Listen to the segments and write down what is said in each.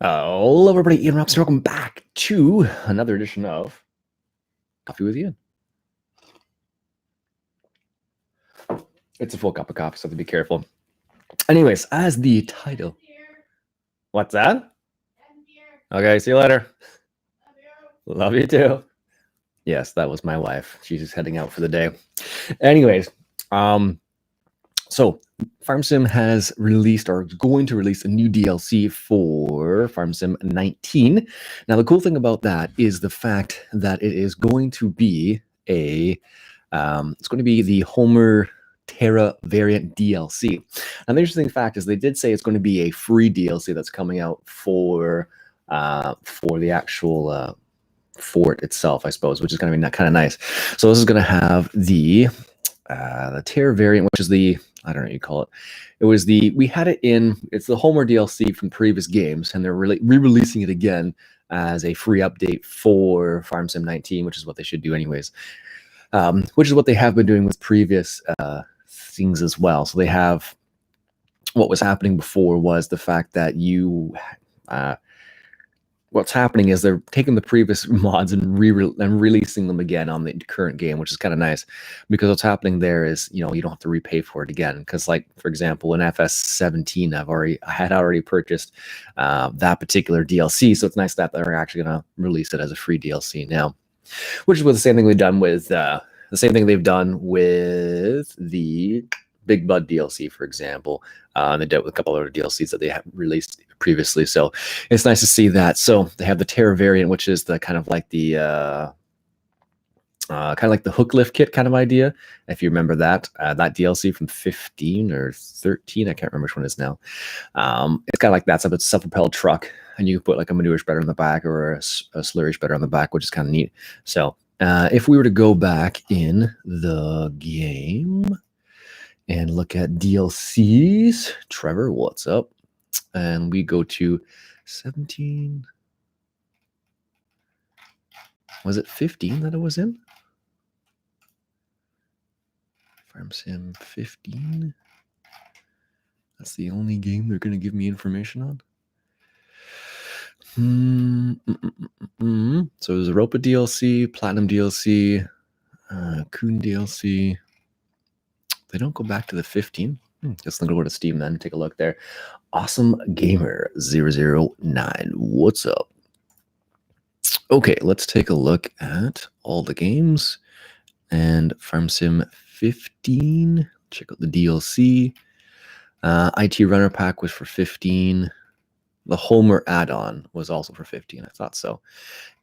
Hello, everybody. Ian Robson. Welcome back to another edition of Coffee with Ian. It's a full cup of coffee, so I have to be careful. Anyways, as the title. What's that? Okay, see you later. Love you too. Yes, that was my wife. She's just heading out for the day. Anyways, so Farm Sim has released or is going to release a new DLC for Farm Sim 19. Now, the cool thing about that is the fact that it is going to be it's going to be the Homer Terra variant DLC. And the interesting fact is they did say it's going to be a free DLC that's coming out for the actual fort itself, I suppose, which is going to be kind of nice. So this is going to have the Terra variant, which is the, I don't know what you call it. It was we had it it's the Homer DLC from previous games, and they're re-releasing it again as a free update for Farm Sim 19, which is what they should do anyways. Which is what they have been doing with previous things as well. So they have, what was happening before was the fact that what's happening is they're taking the previous mods and releasing them again on the current game, which is kind of nice, because what's happening there is, you don't have to repay for it again. Because, like, for example, in FS17, I had already purchased that particular DLC, so it's nice that they're actually going to release it as a free DLC now, which is what the same thing they've done with the Big Bud DLC, for example. And they did it with a couple other DLCs that they have released previously. So it's nice to see that. So they have the Terra variant, which is the kind of like the hook lift kit kind of idea. If you remember that DLC from 15 or 13, I can't remember which one it is now. It's kind of like that. So it's a self-propelled truck, and you can put like a manure spreader on the back or a slurry spreader on the back, which is kind of neat. So if we were to go back in the game and look at DLCs, Trevor, what's up? And we go to 17. Was it 15 that it was in? Farm Sim 15. That's the only game they're going to give me information on. So there's Europa DLC, Platinum DLC, Coon DLC. They don't go back to the 15. Just go to Steam then, take a look there. Awesome Gamer 009. What's up? Okay, let's take a look at all the games. And Farm Sim 15. Check out the DLC. IT Runner Pack was for 15. The Homer add-on was also for 15. I thought so.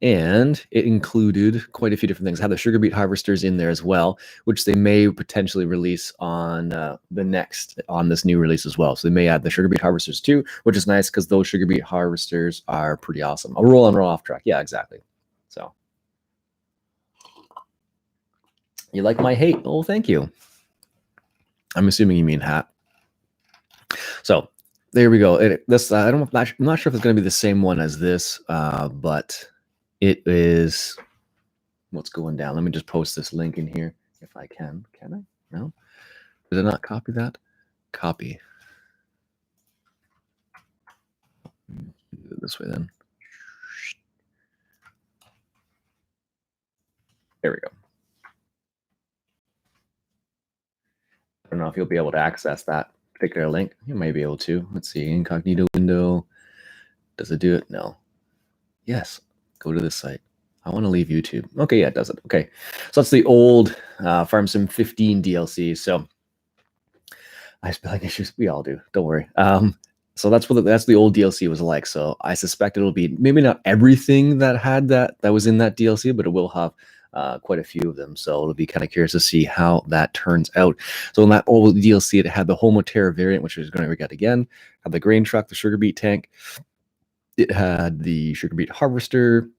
And it included quite a few different things. Had the sugar beet harvesters in there as well, which they may potentially release on this new release as well. So they may add the sugar beet harvesters too, which is nice because those sugar beet harvesters are pretty awesome. A roll on, roll off track. Yeah, exactly. So you like my hate? Oh, thank you. I'm assuming you mean hat. So there we go. I'm not sure if it's going to be the same one as this, but it is what's going down. Let me just post this link in here if I can. Can I? No? Did I not copy that? Copy. Do it this way then. There we go. I don't know if you'll be able to access that particular link. You may be able to. Let's see. Incognito window. Does it do it? No. Yes. Go to this site. I want to leave YouTube. Okay, yeah, it does it. Okay, so that's the old Farm Sim 15 DLC. So I spelling issues. We all do. Don't worry. So that's the old DLC was like. So I suspect it'll be maybe not everything that was in that DLC, but it will have quite a few of them. So it'll be kind of curious to see how that turns out. So in that old DLC, it had the Homo Terra variant, which is going to get again. Had the grain truck, the sugar beet tank. It had the sugar beet harvester,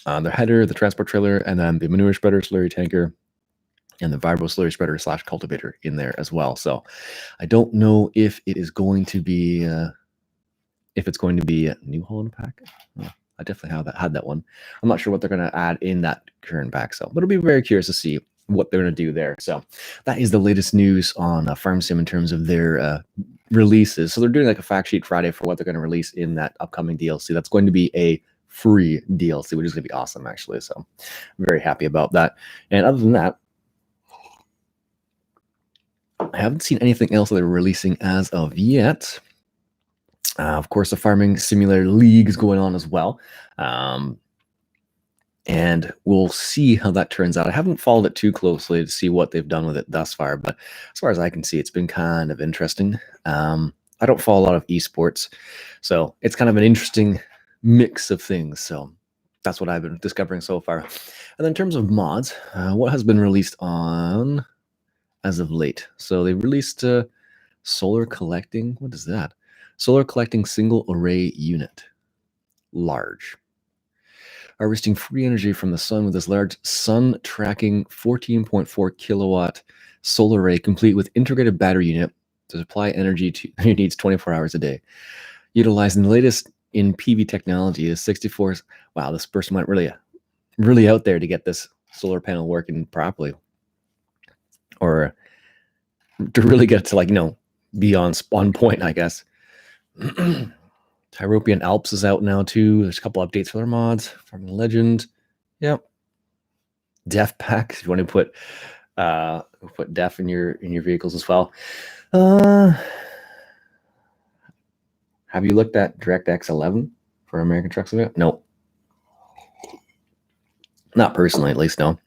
the header, the transport trailer, and then the manure spreader, slurry tanker, and the vibro slurry spreader / cultivator in there as well. So I don't know if it is going to be a new Holland pack. Oh, I definitely had that one. I'm not sure what they're going to add in that current pack, but it'll be very curious to see what they're going to do there. So that is the latest news on Farm Sim in terms of their releases. So they're doing like a fact sheet Friday for what they're going to release in that upcoming DLC. That's going to be a free DLC, which is going to be awesome, actually. So I'm very happy about that. And other than that, I haven't seen anything else that they're releasing as of yet. Of course, the Farming Simulator League is going on as well. And we'll see how that turns out. I haven't followed it too closely to see what they've done with it thus far, but as far as I can see, it's been kind of interesting. I don't follow a lot of esports, so it's kind of an interesting mix of things. So that's what I've been discovering so far. And then in terms of mods, what has been released on as of late? So they released solar collecting. What is that? Solar collecting single array unit. Large. Harvesting free energy from the sun with this large sun tracking 14.4 kilowatt solar array, complete with integrated battery unit to supply energy to your needs 24 hours a day. Utilizing the latest in PV technology is 64. Wow, this person went really out there to get this solar panel working properly, or to really get it to, like, you know, be on point, I guess. Tyropian Alps is out now too. There's a couple updates for their mods. Farming Legend, yep. Def Pack, if you want to put Def in your vehicles as well. Have you looked at DirectX 11 for American Truck Simulator? No, not personally, at least. No.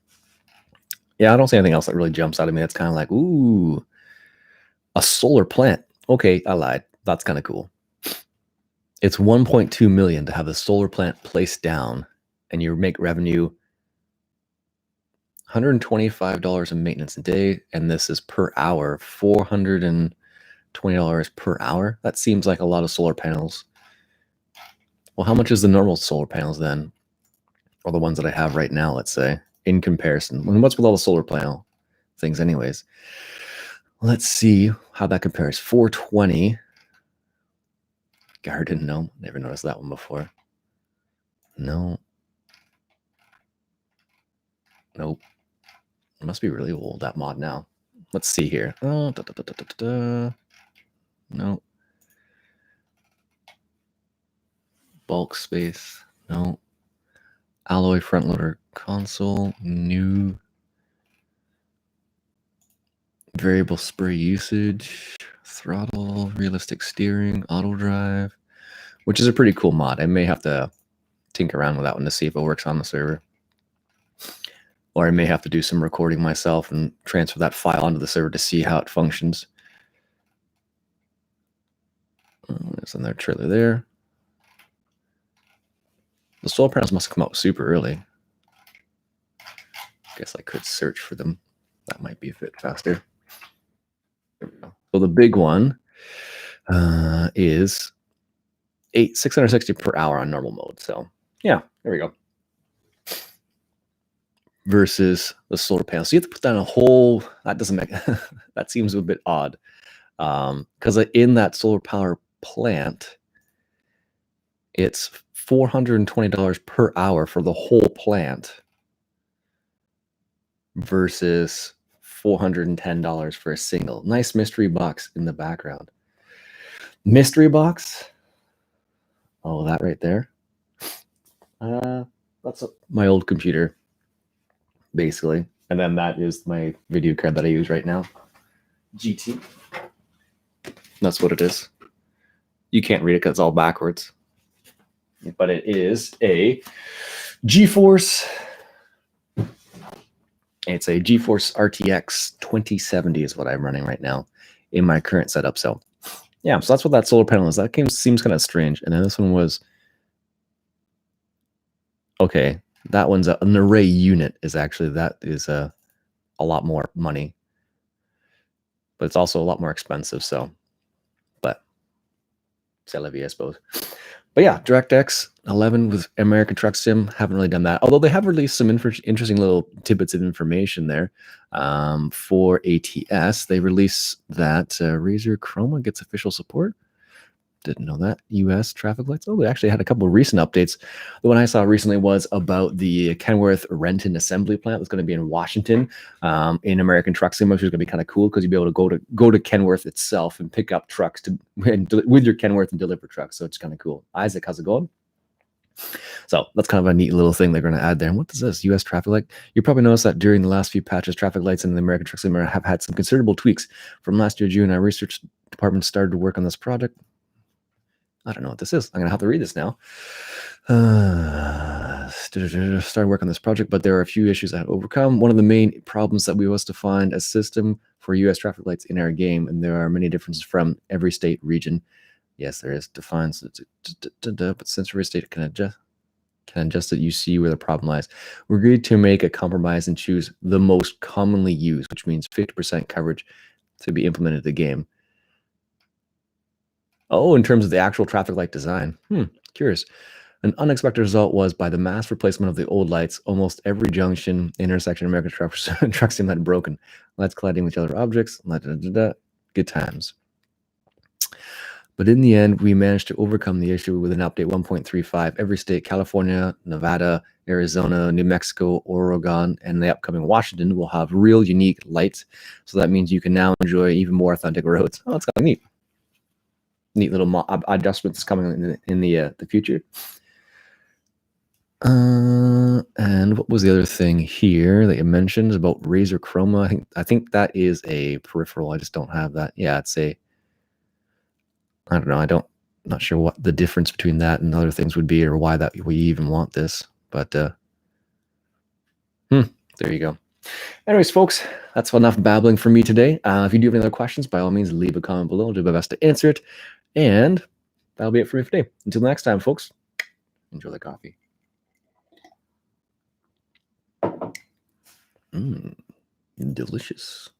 Yeah, I don't see anything else that really jumps out at me. That's kind of like, ooh, a solar plant. Okay, I lied. That's kind of cool. It's 1.2 million to have a solar plant placed down, and you make revenue $125 in maintenance a day, and this is per hour, $420 per hour. That seems like a lot of solar panels. Well, how much is the normal solar panels then, or the ones that I have right now, let's say, in comparison? What's with all the solar panel things anyways? Let's see how that compares. 420. Garden, no, never noticed that one before. No. Nope. It must be really old, that mod now. Let's see here. Oh, no. Bulk space, no. Alloy front loader console, new. Variable spray usage, throttle, realistic steering, auto drive, which is a pretty cool mod. I may have to tinker around with that one to see if it works on the server. Or I may have to do some recording myself and transfer that file onto the server to see how it functions. There's another trailer there. The solar panels must have come out super early. Guess I could search for them. That might be a bit faster. There we go. So the big one is 660 per hour on normal mode. So yeah, there we go. Versus the solar panel. So you have to put down a whole, that doesn't make, that seems a bit odd. Because in that solar power plant, it's $420 per hour for the whole plant versus $410 for a single. Nice mystery box in the background. Mystery box. Oh, that right there. That's my old computer, basically. And then that is my video card that I use right now. GT. That's what it is. You can't read it because it's all backwards. But it is a GeForce. It's a GeForce RTX 2070 is what I'm running right now in my current setup. So yeah, so that's what that solar panel is. That seems kind of strange. And then this one was, okay, that one's an array unit is actually, that is a lot more money. But it's also a lot more expensive. So, but c'est la vie, I suppose. But yeah, DirectX 11 with American Truck Sim, haven't really done that. Although they have released some interesting little tidbits of information there. For ATS, they release that Razer Chroma gets official support. Didn't know that. US traffic lights. Oh, they actually had a couple of recent updates. The one I saw recently was about the Kenworth Renton assembly plant that's going to be in Washington, in American Truck Sim, which is going to be kind of cool because you'll be able to go to Kenworth itself and pick up trucks with your Kenworth and deliver trucks. So it's kind of cool. Isaac, how's it going? So that's kind of a neat little thing they're going to add there. And what is this? US traffic light. You probably noticed that during the last few patches, traffic lights in the American Truck Sim have had some considerable tweaks. From last year, June, our research department started to work on this project. I don't know what this is. I'm going to have to read this now. Started work on this project, but there are a few issues I had to overcome. One of the main problems that we was to find a system for US traffic lights in our game, and there are many differences from every state region. Yes, there is defined, but since every state can adjust it, you see where the problem lies. We agreed to make a compromise and choose the most commonly used, which means 50% coverage to be implemented in the game. Oh, in terms of the actual traffic light design. Curious. An unexpected result was by the mass replacement of the old lights, almost every junction, intersection, American truck sim had broken. Lights colliding with other objects. Good times. But in the end, we managed to overcome the issue with an update 1.35. Every state, California, Nevada, Arizona, New Mexico, Oregon, and the upcoming Washington will have real unique lights. So that means you can now enjoy even more authentic roads. Oh, that's kind of neat. Neat little adjustments coming in the future. And what was the other thing here that you mentioned about Razer Chroma? I think that is a peripheral. I just don't have that. Yeah, it's a. I don't know. Not sure what the difference between that and other things would be, or why that we even want this. But there you go. Anyways, folks, that's enough babbling for me today. If you do have any other questions, by all means, leave a comment below. I'll do my best to answer it. And that'll be it for me today. Until next time, folks, enjoy the coffee. Delicious.